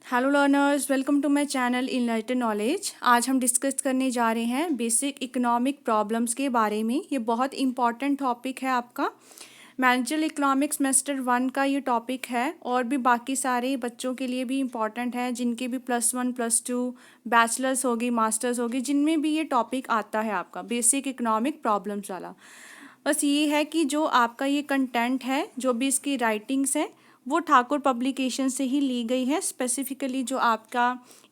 Hello learners, welcome to my channel Enlighten Knowledge. आज हम discuss करने जा रहे हैं बेसिक इकोनॉमिक प्रॉब्लम्स के बारे में। ये बहुत इंपॉर्टेंट टॉपिक है आपका। मैनेजरल इकोनॉमिक्स सेमेस्टर 1 का ये टॉपिक है और भी बाकी सारे बच्चों के लिए भी इम्पॉर्टेंट है, जिनके भी +1 +2 बैचलर्स होगी, मास्टर्स होगी, जिनमें भी ये टॉपिक आता है आपका बेसिक इकोनॉमिक प्रॉब्लम्स वाला। बस ये है कि जो आपका ये कंटेंट है, जो भी इसकी राइटिंग्स है, वो ठाकुर पब्लिकेशन से ही ली गई है। स्पेसिफिकली जो आपका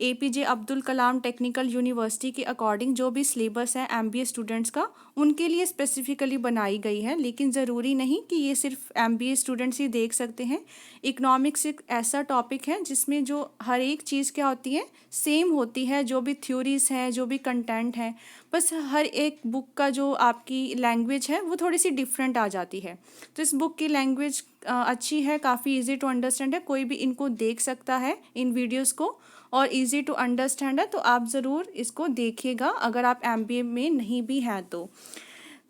APJ Abdul Kalam technical university के अकॉर्डिंग जो भी सिलेबस है MBA स्टूडेंट्स का, उनके लिए स्पेसिफिकली बनाई गई है। लेकिन ज़रूरी नहीं कि ये सिर्फ MBA स्टूडेंट्स ही देख सकते हैं। इकोनॉमिक्स एक ऐसा टॉपिक है जिसमें जो हर एक चीज़ क्या होती है, सेम होती है। जो भी थ्योरीज हैं, जो भी कंटेंट है, बस हर एक बुक का जो आपकी लैंग्वेज है वो थोड़ी सी डिफरेंट आ जाती है। तो इस बुक की लैंग्वेज अच्छी है, काफ़ी इजी टू अंडरस्टैंड है, कोई भी इनको देख सकता है इन वीडियोस को, और इजी टू अंडरस्टैंड है। तो आप ज़रूर इसको देखिएगा अगर आप MBA में नहीं भी हैं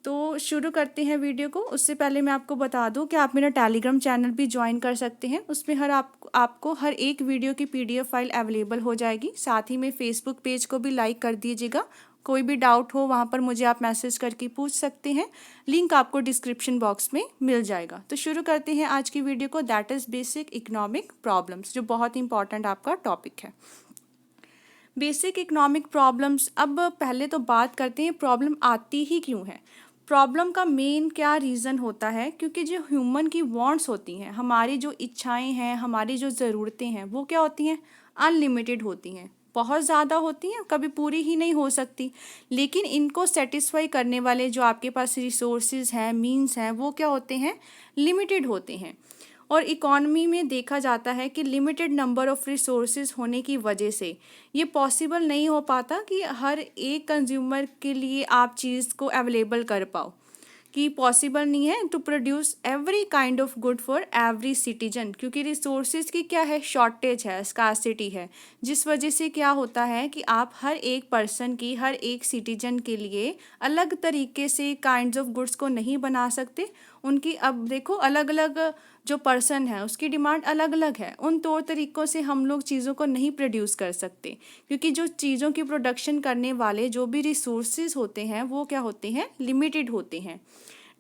तो शुरू करते हैं वीडियो को। उससे पहले मैं आपको बता दूं कि आप मेरा टेलीग्राम चैनल भी ज्वाइन कर सकते हैं। उसमें आपको हर एक वीडियो की PDF फाइल अवेलेबल हो जाएगी। साथ ही में फेसबुक पेज को भी लाइक कर दीजिएगा। कोई भी डाउट हो वहाँ पर मुझे आप मैसेज करके पूछ सकते हैं। लिंक आपको डिस्क्रिप्शन बॉक्स में मिल जाएगा। तो शुरू करते हैं आज की वीडियो को, that is basic economic problems, जो बहुत इंपॉर्टेंट आपका टॉपिक है। Basic economic problems. अब पहले तो बात करते हैं प्रॉब्लम आती ही क्यों है। प्रॉब्लम का मेन क्या रीज़न होता है, क्योंकि जो ह्यूमन की वांट्स होती हैं, हमारी जो इच्छाएं हैं, हमारी जो ज़रूरतें हैं, वो क्या होती हैं, अनलिमिटेड होती हैं। बहुत ज़्यादा होती हैं, कभी पूरी ही नहीं हो सकती। लेकिन इनको सेटिस्फाई करने वाले जो आपके पास रिसोर्सेज हैं, मीन्स हैं, वो क्या होते हैं, लिमिटेड होते हैं। और इकॉनमी में देखा जाता है कि लिमिटेड नंबर ऑफ रिसोर्सेज होने की वजह से ये पॉसिबल नहीं हो पाता कि हर एक कंज्यूमर के लिए आप चीज़ को अवेलेबल कर पाओ, कि पॉसिबल नहीं है to produce every kind of good for every citizen, क्योंकि रिसोर्सेज की क्या है, शॉर्टेज है, स्कार्सिटी है। जिस वजह से क्या होता है कि आप हर एक पर्सन की, हर एक सिटीजन के लिए अलग तरीके से काइंड्स ऑफ गुड्स को नहीं बना सकते। उनकी अब देखो अलग अलग जो पर्सन है उसकी डिमांड अलग अलग है। उन तौर तरीक़ों से हम लोग चीज़ों को नहीं प्रोड्यूस कर सकते, क्योंकि जो चीज़ों की प्रोडक्शन करने वाले जो भी रिसोर्सेज होते हैं वो क्या होते हैं, लिमिटेड होते हैं।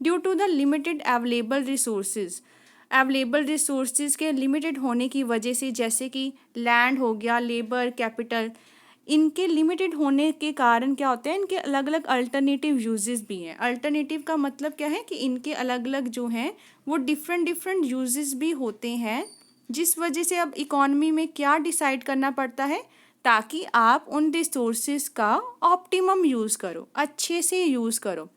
Due to the limited available resources के लिमिटेड होने की वजह से, जैसे कि लैंड हो गया, लेबर, कैपिटल, इनके लिमिटेड होने के कारण क्या होते हैं, इनके अलग अलग अल्टरनेटिव यूजेस भी हैं। अल्टरनेटिव का मतलब क्या है कि इनके अलग अलग जो हैं वो डिफरेंट यूजेस भी होते हैं। जिस वजह से अब इकॉनमी में क्या डिसाइड करना पड़ता है, ताकि आप उन रिसोर्सेज का ऑप्टिमम यूज़ करो, अच्छे से यूज़ करो।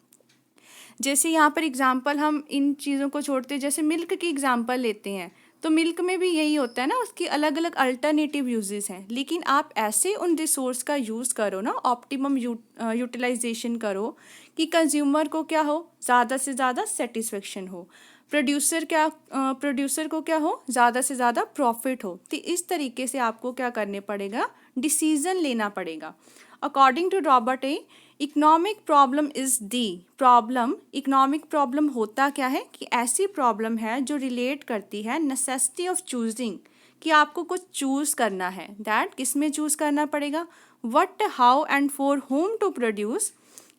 जैसे यहाँ पर एग्जांपल हम इन चीज़ों को छोड़ते हैं, जैसे मिल्क की एग्जांपल लेते हैं, तो मिल्क में भी यही होता है ना, उसकी अलग अलग अल्टरनेटिव यूजेस हैं। लेकिन आप ऐसे उन रिसोर्स का यूज़ करो ना, ऑप्टिमम यूटिलाइजेशन करो कि कंज्यूमर को क्या हो, ज़्यादा से ज़्यादा सेटिस्फेक्शन हो, प्रोड्यूसर को क्या हो, ज़्यादा से ज़्यादा प्रॉफिट हो। तो इस तरीके से आपको क्या करने पड़ेगा, डिसीजन लेना पड़ेगा। According to Robert A, economic problem is the problem. Economic problem होता क्या है कि ऐसी प्रॉब्लम है जो रिलेट करती है नेसेसिटी ऑफ चूजिंग, कि आपको कुछ चूज़ करना है। दैट किस में चूज़ करना पड़ेगा, what, how and for whom to produce,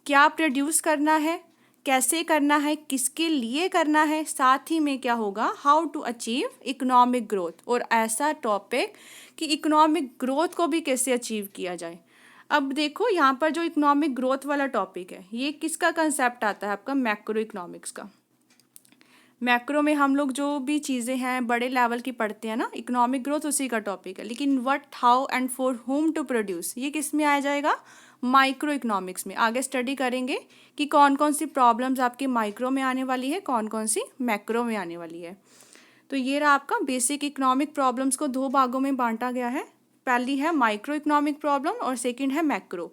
क्या प्रोड्यूस करना है, कैसे करना है, किसके लिए करना है, साथ ही में क्या होगा, how to achieve economic growth. और ऐसा टॉपिक कि इकोनॉमिक ग्रोथ को भी कैसे अचीव किया जाए। अब देखो यहाँ पर जो इकोनॉमिक ग्रोथ वाला टॉपिक है, ये किसका कंसेप्ट आता है, आपका मैक्रो इकोनॉमिक्स का। मैक्रो में हम लोग जो भी चीज़ें हैं बड़े लेवल की पढ़ते हैं ना, इकोनॉमिक ग्रोथ उसी का टॉपिक है। लेकिन what, how and for whom to produce, ये किस में आ जाएगा, माइक्रो इकोनॉमिक्स में। आगे स्टडी करेंगे कि कौन कौन सी प्रॉब्लम्स आपके माइक्रो में आने वाली है, कौन कौन सी मैक्रो में आने वाली है। तो ये रहा आपका बेसिक इकोनॉमिक प्रॉब्लम्स को 2 भागों में बांटा गया है। पहली है माइक्रो इकोनॉमिक प्रॉब्लम और सेकंड है मैक्रो।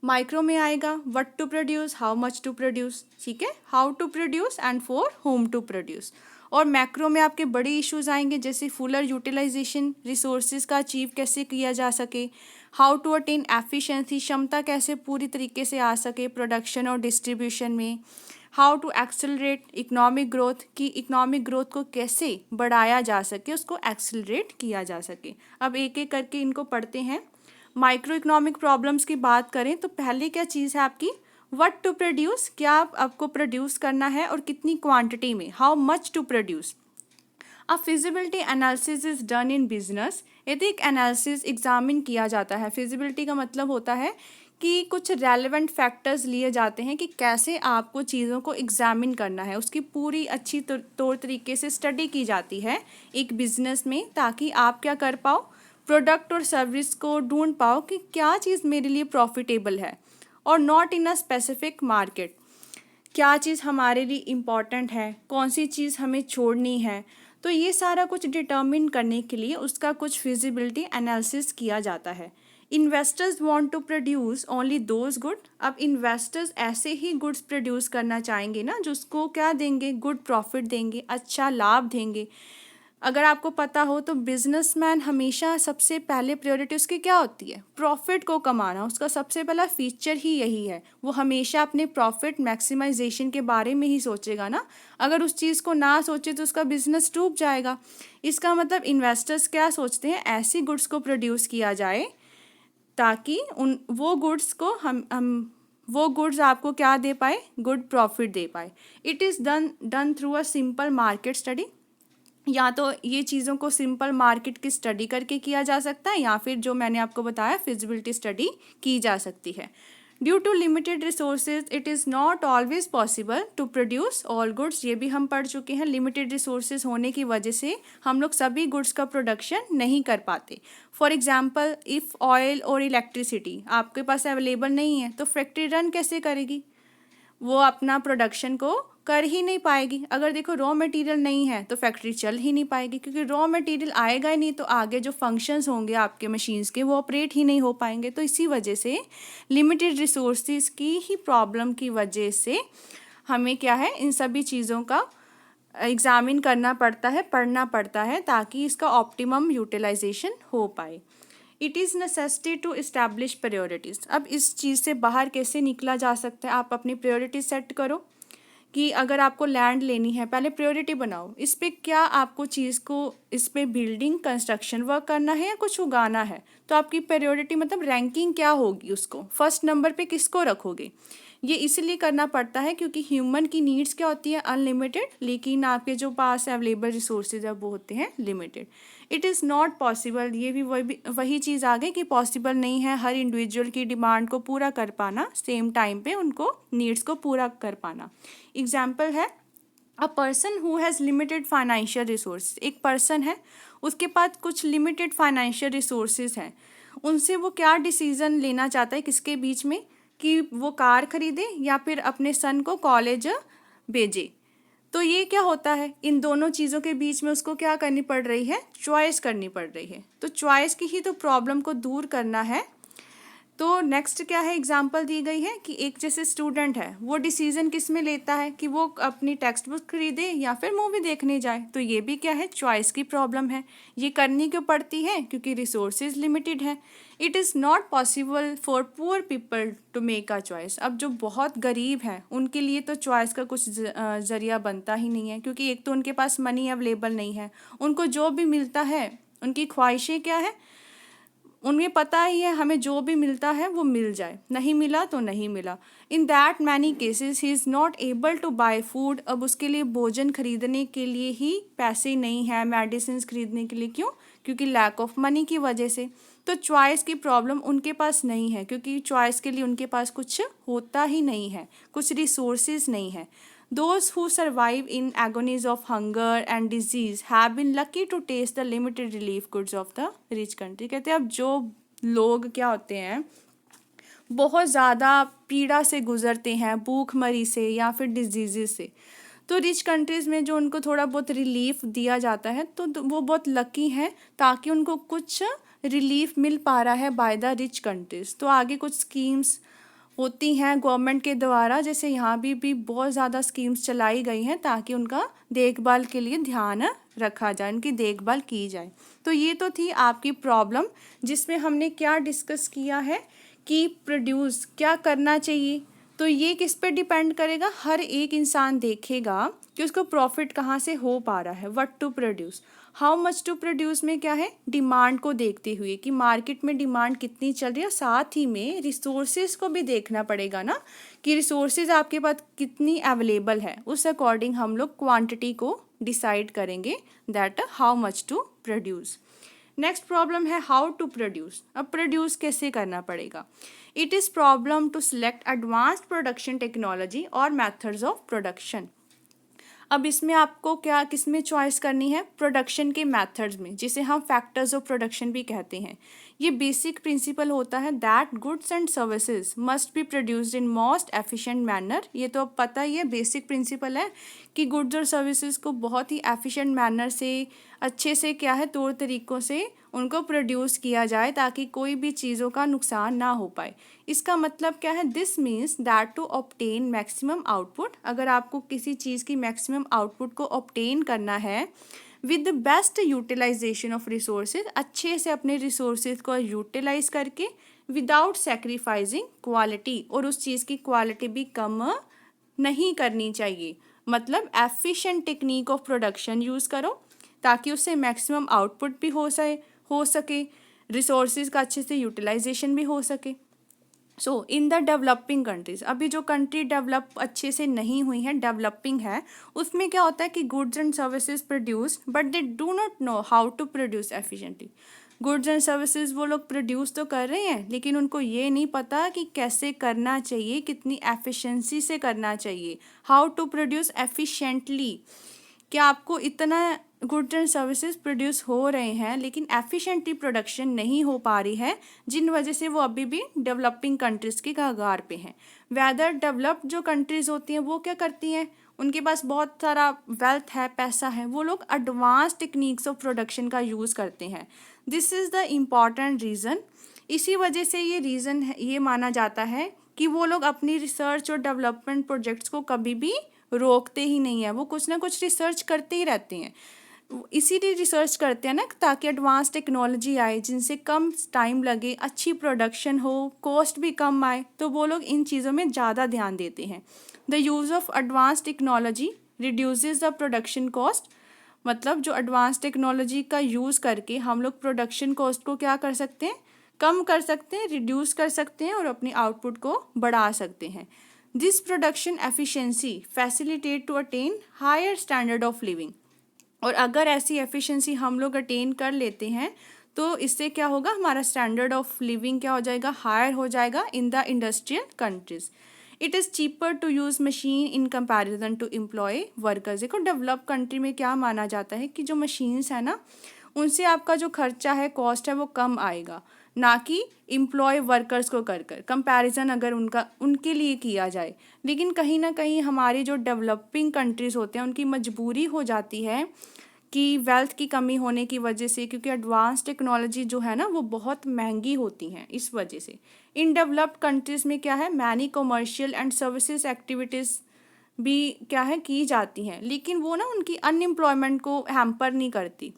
माइक्रो में आएगा what to produce, how much to produce, ठीक है, how to produce and for whom to produce. और मैक्रो में आपके बड़े इश्यूज आएंगे, जैसे फुलर यूटिलाइजेशन, रिसोर्सेज का अचीव कैसे किया जा सके, हाउ टू अटेन एफिशिएंसी, क्षमता कैसे पूरी तरीके से आ सके प्रोडक्शन और डिस्ट्रीब्यूशन में, how to accelerate economic growth, कि इकोनॉमिक ग्रोथ को कैसे बढ़ाया जा सके, उसको एक्सेलरेट किया जा सके। अब एक एक करके इनको पढ़ते हैं। माइक्रो इकोनॉमिक प्रॉब्लम्स की बात करें तो पहले क्या चीज़ है आपकी, व्हाट टू प्रोड्यूस, क्या आपको प्रोड्यूस करना है और कितनी क्वांटिटी में, हाउ मच टू प्रोड्यूस। अब feasibility analysis is done in business, यदि एक एनालिसिस एग्जामिन किया जाता है, फिजिबिलिटी का मतलब होता है कि कुछ रेलेवेंट फैक्टर्स लिए जाते हैं कि कैसे आपको चीज़ों को एग्जामिन करना है, उसकी पूरी अच्छी तौर तरीके से स्टडी की जाती है एक बिजनेस में, ताकि आप क्या कर पाओ, प्रोडक्ट और सर्विस को ढूंढ पाओ कि क्या चीज़ मेरे लिए प्रॉफिटेबल है, और not in a specific market, क्या चीज़ हमारे लिए इम्पॉर्टेंट है, कौन सी चीज़ हमें छोड़नी है। तो ये सारा कुछ डिटर्मिन करने के लिए उसका कुछ फिजिबिलिटी एनालिसिस किया जाता है। Investors want to produce only those good, अब इन्वेस्टर्स ऐसे ही गुड्स प्रोड्यूस करना चाहेंगे ना जिसको क्या देंगे, गुड प्रॉफिट देंगे, अच्छा लाभ देंगे। अगर आपको पता हो तो बिजनेसमैन हमेशा सबसे पहले प्रायोरिटी उसकी क्या होती है, प्रॉफिट को कमाना, उसका सबसे पहला फीचर ही यही है। वो हमेशा अपने प्रॉफिट मैक्सिमाइजेशन के बारे में ही सोचेगा ना, अगर उस चीज़ को ना सोचे तो उसका बिजनेस डूब जाएगा। इसका मतलब इन्वेस्टर्स क्या सोचते हैं, ऐसी गुड्स को प्रोड्यूस किया जाए ताकि उन वो गुड्स को हम वो गुड्स आपको क्या दे पाए, गुड प्रॉफिट दे पाए। It is done through a simple market study, या तो ये चीज़ों को सिंपल मार्केट की स्टडी करके किया जा सकता है, या फिर जो मैंने आपको बताया फिजिबिलिटी स्टडी की जा सकती है। Due to limited resources it is not always possible to produce all goods, ये भी हम पढ़ चुके हैं। लिमिटेड रिसोर्सेज होने की वजह से हम लोग सभी गुड्स का प्रोडक्शन नहीं कर पाते। फॉर एग्जाम्पल, इफ़ ऑयल और इलेक्ट्रिसिटी आपके पास अवेलेबल नहीं है तो फैक्ट्री रन कैसे करेगी, वो अपना प्रोडक्शन को कर ही नहीं पाएगी। अगर देखो रॉ मटेरियल नहीं है तो फैक्ट्री चल ही नहीं पाएगी, क्योंकि रॉ मटेरियल आएगा ही नहीं तो आगे जो फंक्शंस होंगे आपके मशीन्स के वो ऑपरेट ही नहीं हो पाएंगे। तो इसी वजह से लिमिटेड रिसोर्सेज की ही प्रॉब्लम की वजह से हमें क्या है, इन सभी चीज़ों का एग्जामिन करना पड़ता है, पढ़ना पड़ता है, ताकि इसका ऑप्टिमम यूटिलाइजेशन हो पाए। It is necessity to establish priorities, अब इस चीज़ से बाहर कैसे निकला जा सकता है, आप अपनी प्रायोरिटी सेट करो कि अगर आपको लैंड लेनी है, पहले प्रायोरिटी बनाओ, इस पे क्या आपको चीज़ को, इस पे बिल्डिंग कंस्ट्रक्शन वर्क करना है या कुछ उगाना है। तो आपकी प्रायोरिटी मतलब रैंकिंग क्या होगी, उसको फर्स्ट नंबर पे किसको रखोगे। ये इसलिए करना पड़ता है क्योंकि ह्यूमन की नीड्स क्या होती है, अनलिमिटेड, लेकिन आपके जो पास अवेलेबल रिसोर्सेज है वो होते हैं limited. It is not possible, ये भी वही चीज़ आ गई कि पॉसिबल नहीं है हर इंडिविजुअल की डिमांड को पूरा कर पाना, सेम टाइम पे उनको नीड्स को पूरा कर पाना। एग्जाम्पल है, a person who has limited financial resource, एक पर्सन है उसके पास कुछ लिमिटेड फाइनेंशियल रिसोर्सेज हैं, उनसे वो क्या डिसीज़न लेना चाहता है, किसके बीच में, कि वो कार खरीदे या फिर अपने सन को कॉलेज भेजे। तो ये क्या होता है, इन दोनों चीज़ों के बीच में उसको क्या करनी पड़ रही है, चॉइस करनी पड़ रही है। तो चॉइस की ही तो प्रॉब्लम को दूर करना है। तो नेक्स्ट क्या है, एग्जाम्पल दी गई है कि एक जैसे स्टूडेंट है वो डिसीजन किस में लेता है कि वो अपनी टेक्स्ट बुक खरीदे या फिर मूवी देखने जाए। तो ये भी क्या है, चॉइस की प्रॉब्लम है। ये करनी क्यों पड़ती है, क्योंकि रिसोर्सेज लिमिटेड है। It is not possible for poor people to make a choice, अब जो बहुत गरीब है उनके लिए तो चॉइस का कुछ ज़रिया बनता ही नहीं है, क्योंकि एक तो उनके पास मनी अवेलेबल नहीं है, उनको जो भी मिलता है, उनकी ख्वाहिशें क्या है, उन्हें पता ही है हमें जो भी मिलता है वो मिल जाए, नहीं मिला तो नहीं मिला। In that many cases he is not able to buy food, अब उसके लिए भोजन खरीदने के लिए ही पैसे नहीं है, मेडिसिन खरीदने के लिए, क्यों, क्योंकि लैक ऑफ मनी की वजह से। तो चॉइस की प्रॉब्लम उनके पास नहीं है, क्योंकि चॉइस के लिए उनके पास कुछ होता ही नहीं है, कुछ रिसोर्सेज नहीं है। Those who survive in agonies of hunger and disease have been lucky to taste the limited relief goods of the rich country। कहते हैं अब जो लोग क्या होते हैं, बहुत ज़्यादा पीड़ा से गुजरते हैं, भूखमरी से या फिर डिजीज़ से, तो रिच कंट्रीज़ में जो उनको थोड़ा बहुत रिलीफ दिया जाता है तो वो बहुत लकी हैं, ताकि उनको कुछ रिलीफ मिल पा रहा है बाय द रिच कंट्रीज़। तो आगे कुछ स्कीम्स होती हैं गवर्नमेंट के द्वारा, जैसे यहाँ भी बहुत ज़्यादा स्कीम्स चलाई गई हैं ताकि उनका देखभाल के लिए ध्यान रखा जाए, उनकी देखभाल की जाए। तो ये तो थी आपकी प्रॉब्लम, जिसमें हमने क्या डिस्कस किया है कि प्रोड्यूस क्या करना चाहिए। तो ये किस पे डिपेंड करेगा, हर एक इंसान देखेगा कि उसको प्रॉफिट कहाँ से हो पा रहा है, what to produce, how much to produce में क्या है, डिमांड को देखते हुए कि मार्केट में डिमांड कितनी चल रही है, साथ ही में रिसोर्सेज को भी देखना पड़ेगा ना कि रिसोर्सेज आपके पास कितनी अवेलेबल है, उस अकॉर्डिंग हम लोग क्वांटिटी को डिसाइड करेंगे, that how much to produce. Next problem है हाउ टू प्रोड्यूस। अब प्रोड्यूस कैसे करना पड़ेगा, it is problem to select advanced production technology और मेथड्स ऑफ प्रोडक्शन। अब इसमें आपको क्या किस में चॉइस करनी है, प्रोडक्शन के मेथड्स में, जिसे हम फैक्टर्स ऑफ प्रोडक्शन भी कहते हैं। ये बेसिक प्रिंसिपल होता है that goods and services must be produced in most efficient manner. ये तो अब पता ही है, बेसिक प्रिंसिपल है कि गुड्स और सर्विसेज को बहुत ही एफिशिएंट मैनर से, अच्छे से क्या है, तौर तरीक़ों से उनको प्रोड्यूस किया जाए ताकि कोई भी चीज़ों का नुकसान ना हो पाए। इसका मतलब क्या है, this means that to obtain maximum output, अगर आपको किसी चीज़ की मैक्सिमम आउटपुट को ऑब्टेन करना है with the best utilization of resources, अच्छे से अपने रिसोर्सेज को यूटिलाइज करके, विदाउट सेक्रीफाइसिंग क्वालिटी, और उस चीज़ की क्वालिटी भी कम नहीं करनी चाहिए। मतलब efficient technique of production use करो ताकि उससे मैक्सिमम आउटपुट भी हो सके, रिसोर्सेज का अच्छे से यूटिलाइजेशन भी हो सके। सो इन द डेवलपिंग कंट्रीज, अभी जो कंट्री डेवलप अच्छे से नहीं हुई है, डेवलपिंग है, उसमें क्या होता है कि goods and services produced but they do not know how to produce efficiently. Goods and services वो लोग प्रोड्यूस तो कर रहे हैं, लेकिन उनको ये नहीं पता कि कैसे करना चाहिए, कितनी एफिशिएंसी से करना चाहिए, हाउ टू प्रोड्यूस एफिशिएंटली। क्या आपको इतना गुड्स एंड सर्विसेज प्रोड्यूस हो रहे हैं लेकिन एफिशिएंटली प्रोडक्शन नहीं हो पा रही है, जिन वजह से वो अभी भी डेवलपिंग कंट्रीज़ की कगार पे हैं। वेदर डेवलप्ड जो कंट्रीज़ होती हैं वो क्या करती हैं, उनके पास बहुत सारा वेल्थ है, पैसा है, वो लोग एडवांस टेक्निक्स ऑफ प्रोडक्शन का यूज़ करते हैं। This is the important reason. इसी वजह से ये रीज़न है, ये माना जाता है कि वो लोग अपनी रिसर्च और डेवलपमेंट प्रोजेक्ट्स को कभी भी रोकते ही नहीं है, वो कुछ ना कुछ रिसर्च करते ही रहते हैं। इसीलिए रिसर्च करते हैं ना ताकि एडवांस टेक्नोलॉजी आए जिनसे कम टाइम लगे, अच्छी प्रोडक्शन हो, कॉस्ट भी कम आए, तो वो लोग इन चीज़ों में ज़्यादा ध्यान देते हैं। The use of advance technology reduces the production cost, मतलब जो एडवांस टेक्नोलॉजी का यूज़ करके हम लोग प्रोडक्शन कॉस्ट को क्या कर सकते हैं, कम कर सकते हैं, रिड्यूस कर सकते हैं और अपनी आउटपुट को बढ़ा सकते हैं। This production efficiency facilitate to attain higher standard of living, और अगर ऐसी एफिशिएंसी हम लोग अटेन कर लेते हैं तो इससे क्या होगा, हमारा स्टैंडर्ड ऑफ लिविंग क्या हो जाएगा, हायर हो जाएगा in the industrial countries. It is cheaper to use machine in comparison to employ workers. देखो डेवलप कंट्री में क्या माना जाता है कि जो मशीन्स है ना, उनसे आपका जो खर्चा है, कॉस्ट है, वो कम आएगा, ना कि एम्प्लॉय वर्कर्स को कर कंपैरिजन अगर उनके लिए किया जाए। लेकिन कहीं ना कहीं हमारी जो डेवलपिंग कंट्रीज़ होते हैं उनकी मजबूरी हो जाती है कि वेल्थ की कमी होने की वजह से, क्योंकि एडवांस टेक्नोलॉजी जो है ना वो बहुत महंगी होती हैं, इस वजह से इन डेवलप्ड कंट्रीज़ में क्या है, many commercial and services activities भी क्या है की जाती हैं, लेकिन वो ना उनकी अनएम्प्लॉयमेंट को हैम्पर नहीं करती।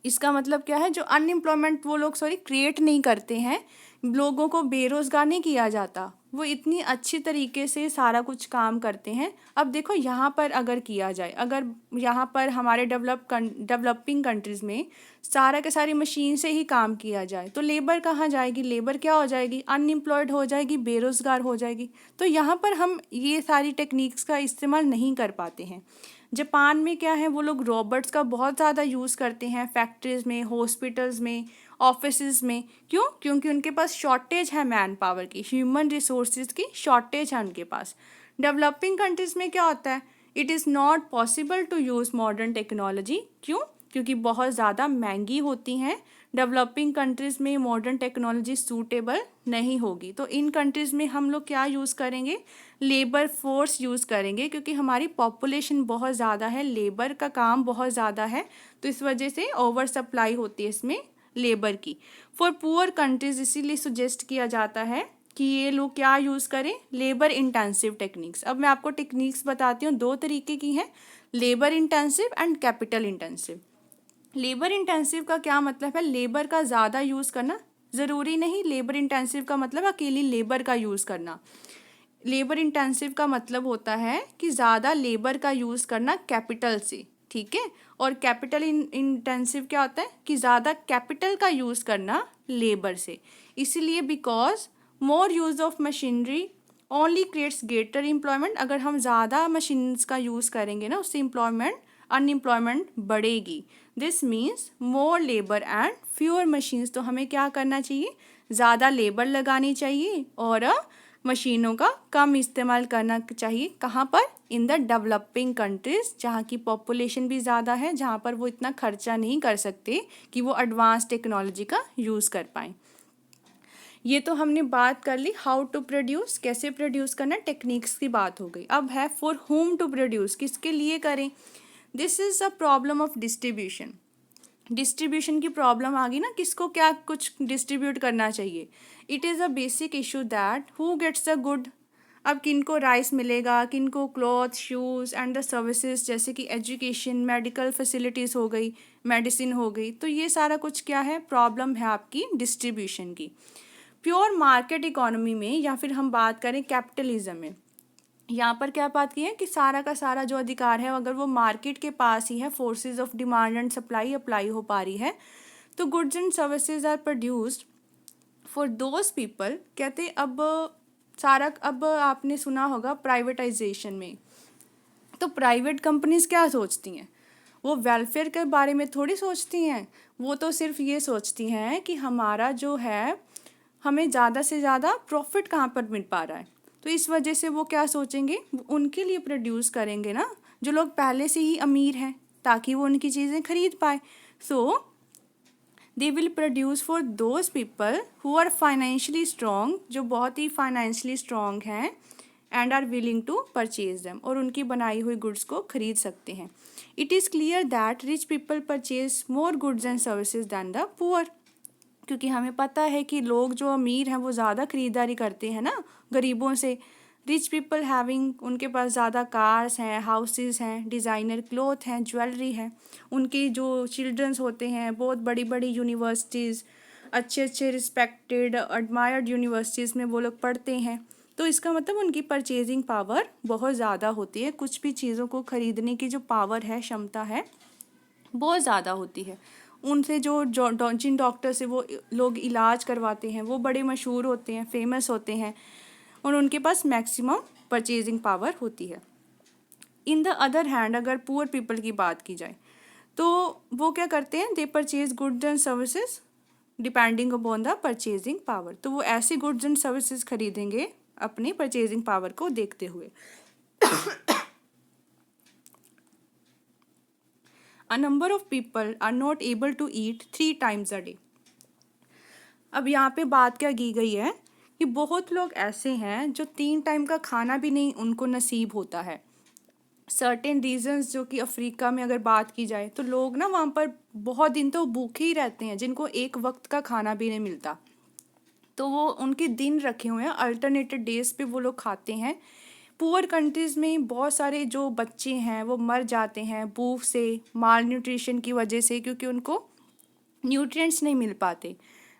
इसका मतलब क्या है, जो अनएम्प्लॉयमेंट वो लोग क्रिएट नहीं करते हैं, लोगों को बेरोज़गार नहीं किया जाता, वो इतनी अच्छी तरीके से सारा कुछ काम करते हैं। अब देखो यहाँ पर अगर किया जाए, अगर यहाँ पर हमारे डेवलपिंग कंट्रीज़ में सारा के सारी मशीन से ही काम किया जाए तो लेबर कहाँ जाएगी, लेबर क्या हो जाएगी, अनएम्प्लॉयड हो जाएगी, बेरोज़गार हो जाएगी। तो यहाँ पर हम ये सारी टेक्निक्स का इस्तेमाल नहीं कर पाते हैं। जापान में क्या है, वो लोग रोबोट्स का बहुत ज़्यादा यूज़ करते हैं फैक्ट्रीज़ में, हॉस्पिटल्स में, ऑफिसेज़ में। क्यों? क्योंकि उनके पास शॉर्टेज है मैन पावर की, ह्यूमन रिसोर्सेज की शॉर्टेज है उनके पास। डेवलपिंग कंट्रीज़ में क्या होता है, it is not possible to use modern technology. क्यों? क्योंकि बहुत ज़्यादा महंगी होती हैं। डेवलपिंग कंट्रीज़ में मॉडर्न टेक्नोलॉजी सूटेबल नहीं होगी, तो इन कंट्रीज़ में हम लोग क्या यूज़ करेंगे, लेबर फोर्स यूज़ करेंगे, क्योंकि हमारी पॉपुलेशन बहुत ज़्यादा है, लेबर का काम बहुत ज़्यादा है, तो इस वजह से ओवर सप्लाई होती है इसमें लेबर की। फॉर पुअर कंट्रीज़ इसीलिए सुजेस्ट किया जाता है कि ये लोग क्या यूज़ करें, लेबर इंटेंसिव टेक्निक्स। अब मैं आपको टेक्निक्स बताती हूँ, दो तरीके की हैं, labour intensive and capital intensive. Labour intensive का क्या मतलब है, लेबर का ज़्यादा यूज़ करना, ज़रूरी नहीं लेबर इंटेंसिव का मतलब अकेली लेबर का यूज़ करना। लेबर इंटेंसिव का मतलब होता है कि ज़्यादा लेबर का यूज़ करना कैपिटल से, ठीक है। और कैपिटल इंटेंसिव क्या होता है कि ज़्यादा कैपिटल का यूज़ करना लेबर से। इसीलिए because more use of machinery only creates greater employment. अगर हम ज़्यादा मशीन्स का यूज़ करेंगे ना, उससे अनएम्प्लॉयमेंट बढ़ेगी। This means more labour and fewer machines. तो हमें क्या करना चाहिए, ज़्यादा लेबर लगानी चाहिए और मशीनों का कम इस्तेमाल करना चाहिए। कहाँ पर, इन द डेवलपिंग कंट्रीज, जहाँ की पॉपुलेशन भी ज़्यादा है, जहाँ पर वो इतना खर्चा नहीं कर सकते कि वो एडवांस टेक्नोलॉजी का यूज़ कर पाएँ। ये तो हमने बात कर ली हाउ टू प्रोड्यूस, कैसे प्रोड्यूस करना, टेक्निक्स की बात हो गई। अब है फॉर होम टू प्रोड्यूस, किसके लिए करें। This is a problem of distribution. Distribution की प्रॉब्लम आ गई ना, किसको क्या कुछ डिस्ट्रीब्यूट करना चाहिए। It is a basic issue that who gets a good. अब किनको राइस मिलेगा, किनको cloth, shoes and the services, जैसे कि एजुकेशन, मेडिकल फैसिलिटीज़ हो गई, मेडिसिन हो गई। तो ये सारा कुछ क्या है, प्रॉब्लम है आपकी डिस्ट्रीब्यूशन की। प्योर मार्केट इकोनॉमी में, या फिर हम बात करें कैपिटलिज्म में, यहाँ पर क्या बात की है कि सारा का सारा जो अधिकार है अगर वो मार्केट के पास ही है, forces of demand and supply apply हो पा रही है, तो goods and services are produced for those people. कहते अब सारा, अब आपने सुना होगा प्राइवेटाइजेशन में, तो प्राइवेट कंपनीज क्या सोचती हैं, वो वेलफेयर के बारे में थोड़ी सोचती हैं। वो तो सिर्फ ये सोचती हैं कि हमारा जो है, हमें ज़्यादा से ज़्यादा प्रॉफिट कहाँ पर मिल पा रहा है। तो इस वजह से वो क्या सोचेंगे, उनके लिए प्रोड्यूस करेंगे ना जो लोग पहले से ही अमीर हैं, ताकि वो उनकी चीज़ें खरीद पाए। So they will produce for those people who are financially strong, जो बहुत ही फाइनेंशियली स्ट्रॉन्ग हैं, and are willing to purchase them, और उनकी बनाई हुई गुड्स को खरीद सकते हैं। It is clear that rich people purchase more goods and services than the poor. क्योंकि हमें पता है कि लोग जो अमीर हैं वो ज़्यादा खरीदारी करते हैं ना गरीबों से। रिच पीपल हैविंग, उनके पास ज़्यादा कार्स हैं, हाउसेस हैं, डिज़ाइनर क्लोथ हैं, ज्वेलरी है। उनकी जो चिल्ड्रंस होते हैं, बहुत बड़ी बड़ी यूनिवर्सिटीज़, अच्छे अच्छे रिस्पेक्टेड एडमायर्ड यूनिवर्सिटीज़ में वो लोग पढ़ते हैं। तो इसका मतलब उनकी परचेजिंग पावर बहुत ज़्यादा होती है। कुछ भी चीज़ों को ख़रीदने की जो पावर है, क्षमता है, बहुत ज़्यादा होती है। उनसे जिन डॉक्टर से वो लोग इलाज करवाते हैं वो बड़े मशहूर होते हैं, फेमस होते हैं, और उनके पास मैक्सिमम परचेजिंग पावर होती है। इन द अदर हैंड, अगर पुअर पीपल की बात की जाए तो वो क्या करते हैं, दे purchase goods and services depending upon the purchasing power. तो वो ऐसे गुड्स एंड सर्विसेज खरीदेंगे अपनी परचेजिंग पावर को देखते हुए। A number of people are not able to eat 3 times a day. अब यहाँ पे बात क्या की गई है कि बहुत लोग ऐसे हैं जो 3 टाइम का खाना भी नहीं उनको नसीब होता है। सर्टेन रीजन्स, जो कि अफ्रीका में अगर बात की जाए तो लोग ना वहाँ पर बहुत दिन तो भूखे ही रहते हैं, जिनको एक वक्त का खाना भी नहीं मिलता। तो वो उनके दिन रखे हुए हैं, अल्टरनेटेड डेज पे वो लोग खाते हैं। पुअर कंट्रीज़ में बहुत सारे जो बच्चे हैं वो मर जाते हैं भूख से, माल न्यूट्रिशन की वजह से, क्योंकि उनको न्यूट्रिएंट्स नहीं मिल पाते।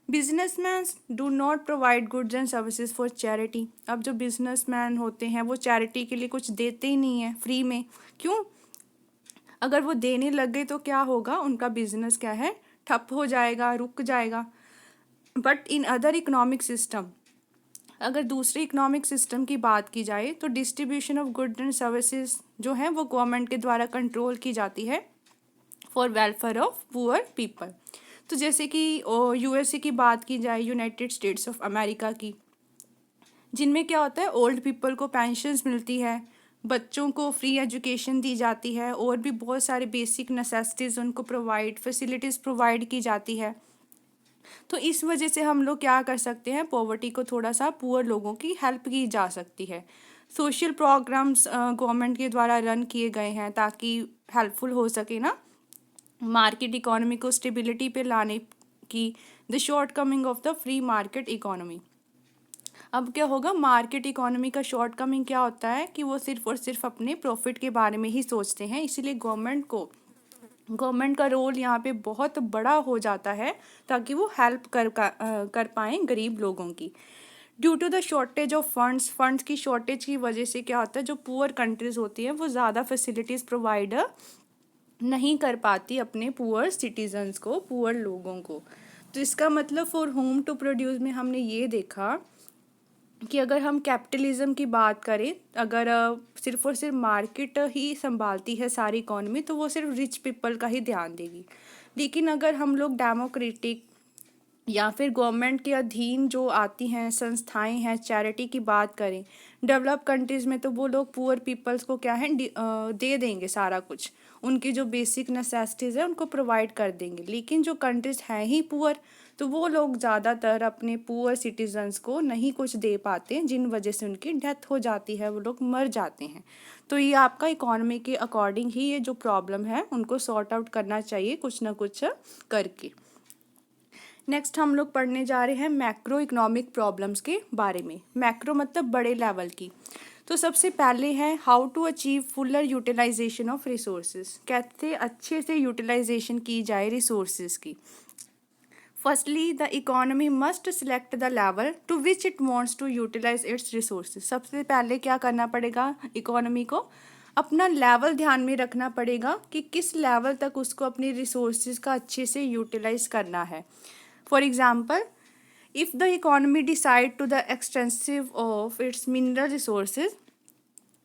Businessman do not provide goods and services for charity. अब जो बिजनेसमैन होते हैं वो चैरिटी के लिए कुछ देते ही नहीं हैं फ्री में। क्यों? अगर वो देने लग गए तो क्या होगा, उनका बिजनेस क्या है, ठप हो जाएगा, रुक जाएगा। But in other economic system, अगर दूसरे इकोनॉमिक सिस्टम की बात की जाए तो distribution of goods and services जो है वो गवर्नमेंट के द्वारा कंट्रोल की जाती है for welfare of poor people. तो जैसे कि यूएसए की बात की जाए, यूनाइटेड स्टेट्स ऑफ अमेरिका की, जिनमें क्या होता है, ओल्ड पीपल को पेंशन्स मिलती है, बच्चों को फ्री एजुकेशन दी जाती है, और भी बहुत सारे बेसिक नेसेसिटीज़ उनको फैसिलिटीज़ प्रोवाइड की जाती है। तो इस वजह से हम लोग क्या कर सकते हैं, पॉवर्टी को थोड़ा सा, पुअर लोगों की हेल्प की जा सकती है। सोशल प्रोग्राम्स गवर्नमेंट के द्वारा रन किए गए हैं ताकि हेल्पफुल हो सके ना मार्केट इकोनॉमी को स्टेबिलिटी पे लाने की। The short coming of the free market economy. अब क्या होगा, मार्केट इकोनॉमी का शॉर्ट कमिंग क्या होता है कि वो सिर्फ और सिर्फ अपने प्रॉफिट के बारे में ही सोचते हैं। इसीलिए गवर्नमेंट का रोल यहाँ पे बहुत बड़ा हो जाता है ताकि वो हेल्प कर पाएँ गरीब लोगों की। Due to the shortage of funds की शॉर्टेज की वजह से क्या होता है, जो पुअर कंट्रीज़ होती है वो ज़्यादा फैसिलिटीज़ प्रोवाइड नहीं कर पाती अपने पुअर सिटीजन्स को, पुअर लोगों को। तो इसका मतलब फॉर होम टू प्रोड्यूस में हमने ये देखा कि अगर हम कैपिटलिज्म की बात करें, अगर सिर्फ और सिर्फ मार्केट ही संभालती है सारी इकोनॉमी, तो वो सिर्फ रिच पीपल का ही ध्यान देगी। लेकिन अगर हम लोग डेमोक्रेटिक या फिर गवर्नमेंट के अधीन जो आती हैं संस्थाएं हैं, चैरिटी की बात करें डेवलप कंट्रीज़ में, तो वो लोग पुअर पीपल्स को क्या है दे देंगे सारा कुछ, उनकी जो बेसिक नेसेसिटीज़ है उनको प्रोवाइड कर देंगे। लेकिन जो कंट्रीज़ हैं ही पुअर, तो वो लोग ज़्यादातर अपने पुअर सिटीजन्स को नहीं कुछ दे पाते, जिन वजह से उनकी डेथ हो जाती है, वो लोग मर जाते हैं। तो ये आपका इकोनॉमी के अकॉर्डिंग ही ये जो प्रॉब्लम है उनको सॉर्ट आउट करना चाहिए कुछ ना कुछ करके। नेक्स्ट हम लोग पढ़ने जा रहे हैं मैक्रो इकोनॉमिक प्रॉब्लम्स के बारे में। मैक्रो मतलब बड़े लेवल की। तो सबसे पहले है how to achieve fuller utilization of resources, कैसे अच्छे से यूटिलाइजेशन की जाए रिसोर्सेज की। Firstly the economy must select the level to which it wants to utilize its resources. सबसे पहले क्या करना पड़ेगा, इकोनॉमी को अपना लेवल ध्यान में रखना पड़ेगा कि किस लेवल तक उसको अपनी रिसोर्सेज का अच्छे से यूटिलाइज करना है। For example, if the economy decide to the extensive of its mineral resources,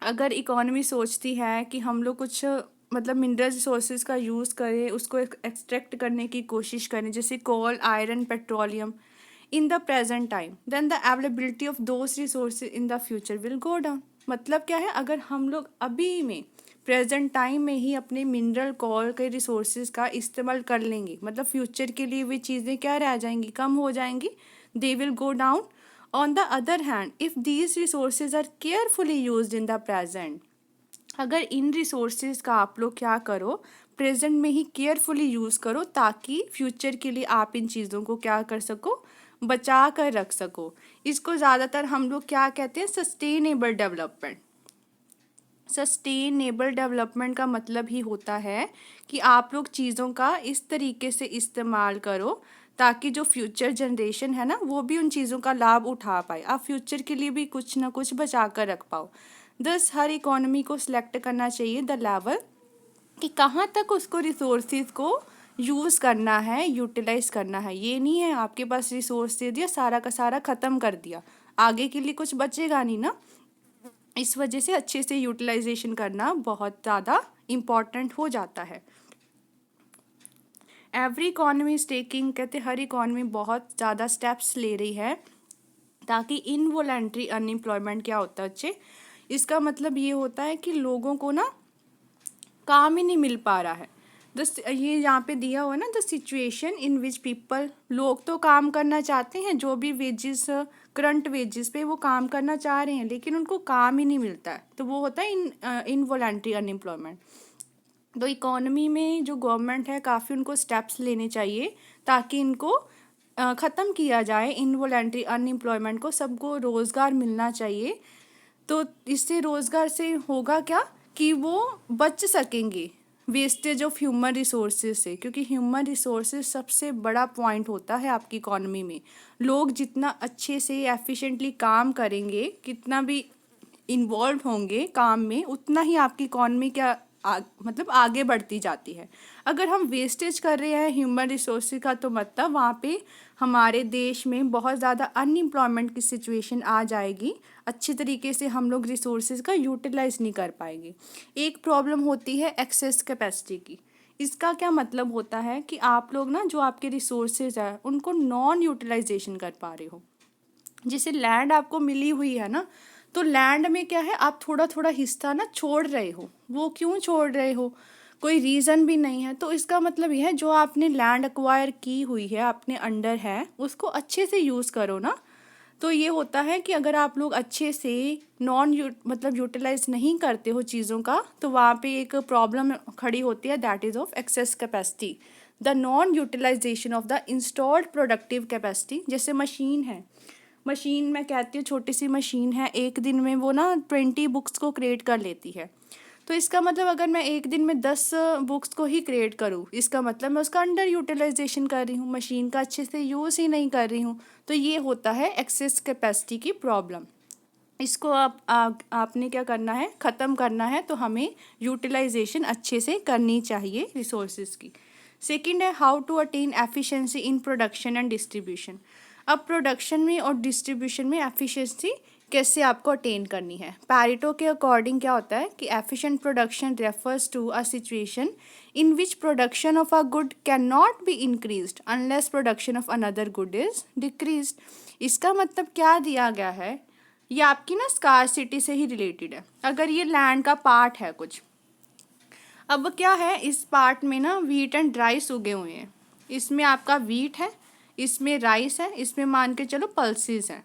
अगर इकोनॉमी सोचती है कि हम लोग कुछ मतलब मिनरल रिसोर्सेज का यूज़ करें, उसको एक्सट्रैक्ट करने की कोशिश करें, जैसे coal, iron, petroleum in the present time, then the availability of those resources in the future will go down. मतलब क्या है, अगर हम लोग अभी में प्रेजेंट टाइम में ही अपने मिनरल कोल के रिसोर्सेज का इस्तेमाल कर लेंगे, मतलब फ्यूचर के लिए वे चीज़ें क्या रह जाएंगी, कम हो जाएंगी, they will go down. On the other hand if these resources are carefully used in the present, अगर इन रिसोर्सेज का आप लोग क्या करो, प्रेजेंट में ही केयरफुली यूज़ करो, ताकि फ्यूचर के लिए आप इन चीज़ों को क्या कर सको, बचा कर रख सको। इसको ज़्यादातर हम लोग क्या कहते हैं, सस्टेनेबल डेवलपमेंट। सस्टेनेबल डेवलपमेंट का मतलब ही होता है कि आप लोग चीज़ों का इस तरीके से इस्तेमाल करो ताकि जो फ्यूचर जनरेशन है ना, वो भी उन चीज़ों का लाभ उठा पाए, आप फ्यूचर के लिए भी कुछ ना कुछ बचा कर रख पाओ। दस हर इकोनॉमी को सिलेक्ट करना चाहिए द लेवल कि कहाँ तक उसको रिसोर्सेज को यूज़ करना है, यूटिलाइज करना है। ये नहीं है आपके पास रिसोर्स दे दिया, सारा का सारा ख़त्म कर दिया, आगे के लिए कुछ बचेगा नहीं ना। इस वजह से अच्छे से यूटिलाइजेशन करना बहुत ज़्यादा इम्पॉर्टेंट हो जाता है। एवरी इकॉनमी इज टेकिंग, कहते हर इकॉनमी बहुत ज़्यादा स्टेप्स ले रही है ताकि इनवॉलेंट्री अनएम्प्लॉयमेंट क्या होता है अच्छे, इसका मतलब ये होता है कि लोगों को ना काम ही नहीं मिल पा रहा है। ये यहाँ पे दिया हुआ है ना, the situation in which people, लोग तो काम करना चाहते हैं, जो भी वेजेस करंट वेजेस पे वो काम करना चाह रहे हैं, लेकिन उनको काम ही नहीं मिलता है, तो वो होता है इनवॉलेंट्री अनएम्प्लॉयमेंट। तो इकोनॉमी में जो गवर्नमेंट है काफ़ी उनको स्टेप्स लेने चाहिए ताकि इनको ख़त्म किया जाए इनवॉलेंट्री अनएम्प्लॉयमेंट को, सबको रोज़गार मिलना चाहिए। तो इससे रोज़गार से होगा क्या कि वो बच सकेंगे वेस्टेज ऑफ ह्यूमन रिसोर्सेज से, क्योंकि ह्यूमन रिसोर्सेज सबसे बड़ा पॉइंट होता है आपकी इकोनॉमी में। लोग जितना अच्छे से एफिशिएंटली काम करेंगे, कितना भी इन्वॉल्व होंगे काम में, उतना ही आपकी इकोनॉमी क्या मतलब आगे बढ़ती जाती है। अगर हम वेस्टेज कर रहे हैं ह्यूमन रिसोर्सेज का, तो मतलब वहाँ पे हमारे देश में बहुत ज़्यादा अनएम्प्लॉयमेंट की सिचुएशन आ जाएगी, अच्छी तरीके से हम लोग रिसोर्सेज का यूटिलाइज नहीं कर पाएंगे। एक प्रॉब्लम होती है एक्सेस कैपेसिटी की। इसका क्या मतलब होता है कि आप लोग ना जो आपके रिसोर्सेज है उनको नॉन यूटिलाइजेशन कर पा रहे हो। जैसे लैंड आपको मिली हुई है ना, तो लैंड में क्या है, आप थोड़ा थोड़ा हिस्सा ना छोड़ रहे हो। वो क्यों छोड़ रहे हो, कोई रीज़न भी नहीं है। तो इसका मतलब यह है जो आपने लैंड एक्वायर की हुई है, अपने अंडर है, उसको अच्छे से यूज़ करो ना। तो ये होता है कि अगर आप लोग अच्छे से मतलब यूटिलाइज नहीं करते हो चीज़ों का, तो वहाँ पे एक प्रॉब्लम खड़ी होती है, that is of excess capacity, the non utilization of the installed productive capacity. जैसे मशीन है, मशीन मैं कहती हूँ छोटी सी मशीन है, एक दिन में वो ना 20 बुक्स को क्रिएट कर लेती है। तो इसका मतलब अगर मैं एक दिन में 10 बुक्स को ही क्रिएट करूँ, इसका मतलब मैं उसका अंडर यूटिलाइजेशन कर रही हूँ, मशीन का अच्छे से यूज़ ही नहीं कर रही हूँ। तो ये होता है एक्सेस कैपेसिटी की प्रॉब्लम। इसको आपने क्या करना है, ख़त्म करना है, तो हमें यूटिलाइजेशन अच्छे से करनी चाहिए रिसोर्सेज की। सेकंड है how to attain efficiency in production and distribution. अब प्रोडक्शन में और डिस्ट्रीब्यूशन में एफिशिएंसी कैसे आपको अटेन करनी है। पैरेटो के अकॉर्डिंग क्या होता है कि efficient production refers to a situation in which production of a good can not be increased unless production of another good is decreased. इसका मतलब क्या दिया गया है, ये आपकी ना स्कार्सिटी से ही रिलेटेड है। अगर ये लैंड का पार्ट है कुछ, अब क्या है इस पार्ट में ना व्हीट एंड राइस उगे हुए हैं, इसमें आपका व्हीट है, इसमें राइस है, इसमें मान के चलो पल्सेस हैं।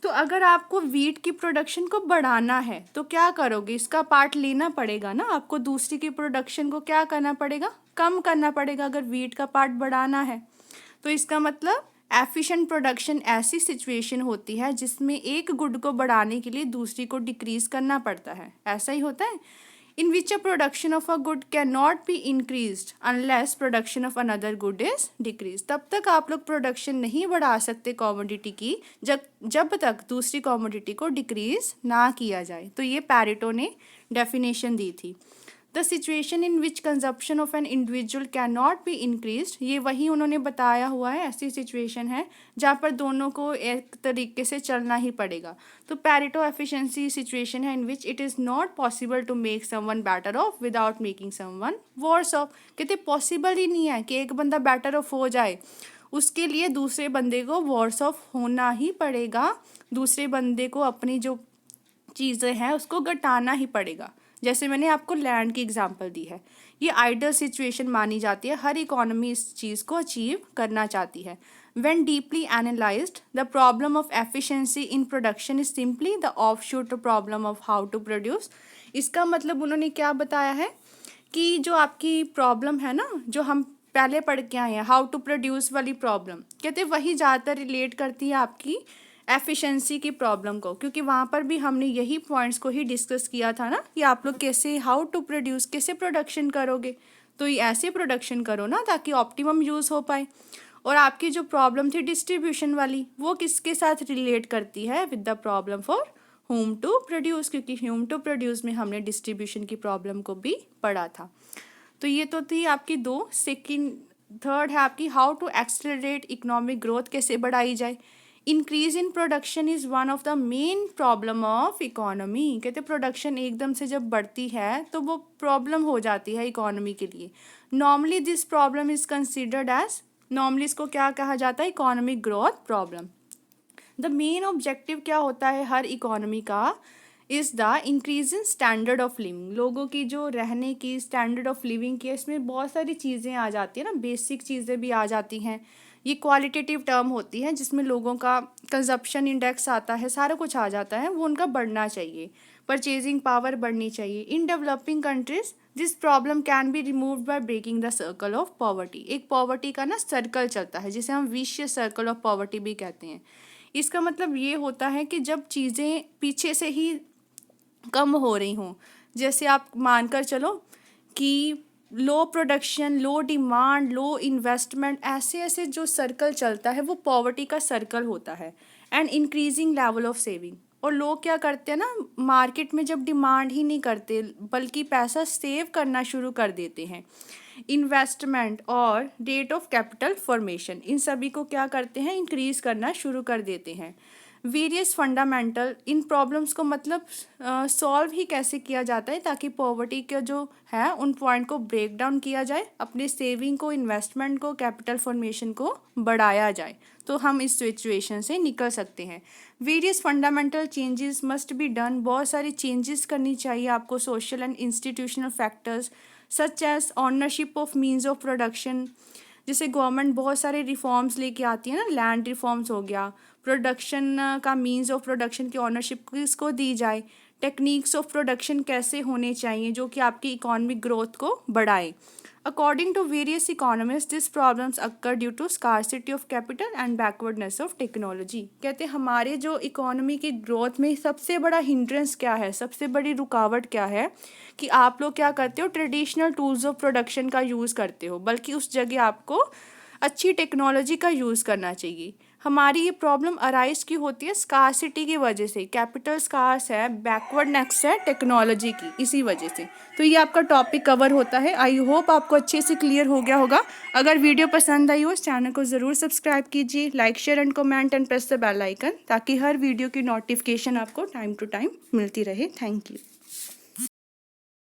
तो अगर आपको व्हीट की प्रोडक्शन को बढ़ाना है तो क्या करोगे, इसका पार्ट लेना पड़ेगा ना आपको, दूसरी की प्रोडक्शन को क्या करना पड़ेगा, कम करना पड़ेगा अगर व्हीट का पार्ट बढ़ाना है। तो इसका मतलब एफिशिएंट प्रोडक्शन ऐसी सिचुएशन होती है जिसमें एक गुड को बढ़ाने के लिए दूसरी को डिक्रीज करना पड़ता है, ऐसा ही होता है। In which a production of a good can not be increased unless production of another good is decrease. तब तक आप लोग प्रोडक्शन नहीं बढ़ा सकते कॉमोडिटी की जब तक दूसरी कॉमोडिटी को डिक्रीज ना किया जाए। तो ये पैरेटो ने डेफिनेशन दी थी। The situation in which consumption of an individual can not be increased, ये वही उन्होंने बताया हुआ है, ऐसी सिचुएशन है जहाँ पर दोनों को एक तरीके से चलना ही पड़ेगा। तो पैरेटो एफिशिएंसी सिचुएशन है in which it is not possible to make someone better off without making someone worse off. कहते पॉसिबल ही नहीं है कि एक बंदा बेटर ऑफ हो जाए, उसके लिए दूसरे बंदे को वर्स ऑफ होना ही पड़ेगा, दूसरे बंदे को अपनी जो चीज़ें हैं उसको घटाना ही पड़ेगा। जैसे मैंने आपको लैंड की एग्जांपल दी है, ये आइडियल सिचुएशन मानी जाती है, हर इकोनॉमी इस चीज़ को अचीव करना चाहती है। When deeply analyzed, the problem of efficiency in production is simply the offshoot problem of how to produce। इसका मतलब उन्होंने क्या बताया है कि जो आपकी प्रॉब्लम है ना, जो हम पहले पढ़ के आए हैं हाउ टू प्रोड्यूस वाली प्रॉब्लम, कहते वही ज़्यादातर रिलेट करती है आपकी एफिशिएंसी की प्रॉब्लम को, क्योंकि वहाँ पर भी हमने यही पॉइंट्स को ही डिस्कस किया था ना कि आप लोग कैसे हाउ टू प्रोड्यूस, कैसे प्रोडक्शन करोगे। तो ये ऐसे प्रोडक्शन करो ना ताकि ऑप्टिमम यूज़ हो पाए। और आपकी जो प्रॉब्लम थी डिस्ट्रीब्यूशन वाली, वो किसके साथ रिलेट करती है, with the problem for whom to produce, क्योंकि होम टू प्रोड्यूस में हमने डिस्ट्रीब्यूशन की प्रॉब्लम को भी पढ़ा था। तो ये तो थी आपकी दो। सेकंड थर्ड है आपकी how to accelerate economic growth, कैसे बढ़ाई जाए। Increase in production is one of the main problem of economy. कहते प्रोडक्शन एकदम से जब बढ़ती है तो वो प्रॉब्लम हो जाती है इकोनॉमी के लिए। Normally this problem is considered as, normally इसको क्या कहा जाता है, economic growth problem. The main objective क्या होता है हर इकोनॉमी का, is the increase in standard of living. लोगों की जो रहने की स्टैंडर्ड ऑफ लिविंग की, इसमें बहुत सारी चीज़ें आ जाती है ना, बेसिक चीज़ें भी आ जाती हैं। ये क्वालिटेटिव टर्म होती है जिसमें लोगों का कंजप्शन इंडेक्स आता है, सारा कुछ आ जाता है, वो उनका बढ़ना चाहिए, परचेजिंग पावर बढ़नी चाहिए। In developing countries this problem can be removed by breaking the circle of poverty. एक पॉवर्टी का ना सर्कल चलता है जिसे हम विशियस सर्कल ऑफ पॉवर्टी भी कहते हैं। इसका मतलब ये होता है कि जब चीज़ें पीछे से ही कम हो रही हों, जैसे आप मानकर चलो कि लो प्रोडक्शन, लो डिमांड, लो इन्वेस्टमेंट, ऐसे ऐसे जो सर्कल चलता है वो पॉवर्टी का सर्कल होता है। And increasing level of saving, और लोग क्या करते हैं ना, मार्केट में जब डिमांड ही नहीं करते बल्कि पैसा सेव करना शुरू कर देते हैं। इन्वेस्टमेंट और रेट ऑफ कैपिटल फॉर्मेशन, इन सभी को क्या करते हैं, इंक्रीज करना शुरू कर देते हैं। वेरियस फंडामेंटल, इन प्रॉब्लम्स को मतलब सॉल्व ही कैसे किया जाता है ताकि पॉवर्टी का जो है उन पॉइंट को ब्रेक डाउन किया जाए, अपने सेविंग को, इन्वेस्टमेंट को, कैपिटल फॉर्मेशन को बढ़ाया जाए, तो हम इस सिचुएशन से निकल सकते हैं। Various fundamental changes must be done, बहुत सारी चेंजेस करनी चाहिए आपको। Social and institutional factors such as ownership of means of production, जैसे गवर्नमेंट बहुत सारे रिफॉर्म्स लेके आती है ना, लैंड रिफॉर्म्स हो गया, प्रोडक्शन का मीन्स ऑफ प्रोडक्शन की ऑनरशिप किसको दी जाए, टेक्निक्स ऑफ प्रोडक्शन कैसे होने चाहिए जो कि आपकी इकोनॉमिक ग्रोथ को बढ़ाए। According to various economists, these problems occur due to scarcity of capital and backwardness of technology. कहते हैं हमारे जो इकोनॉमी की ग्रोथ में सबसे बड़ा हिंड्रेंस क्या है, सबसे बड़ी रुकावट क्या है कि आप लोग क्या करते हो, ट्रेडिशनल टूल्स ऑफ प्रोडक्शन का यूज़ करते हो, बल्कि उस जगह आपको अच्छी टेक्नोलॉजी का यूज़ करना चाहिए। हमारी ये प्रॉब्लम अराइज की होती है स्कार्सिटी की वजह से, कैपिटल स्कार्स है, बैकवर्डनेस है टेक्नोलॉजी की, इसी वजह से। तो ये आपका टॉपिक कवर होता है। आई होप आपको अच्छे से क्लियर हो गया होगा। अगर वीडियो पसंद आई हो इस चैनल को ज़रूर सब्सक्राइब कीजिए, like share and comment and press the bell icon, ताकि हर वीडियो की नोटिफिकेशन आपको टाइम टू टाइम मिलती रहे। Thank you.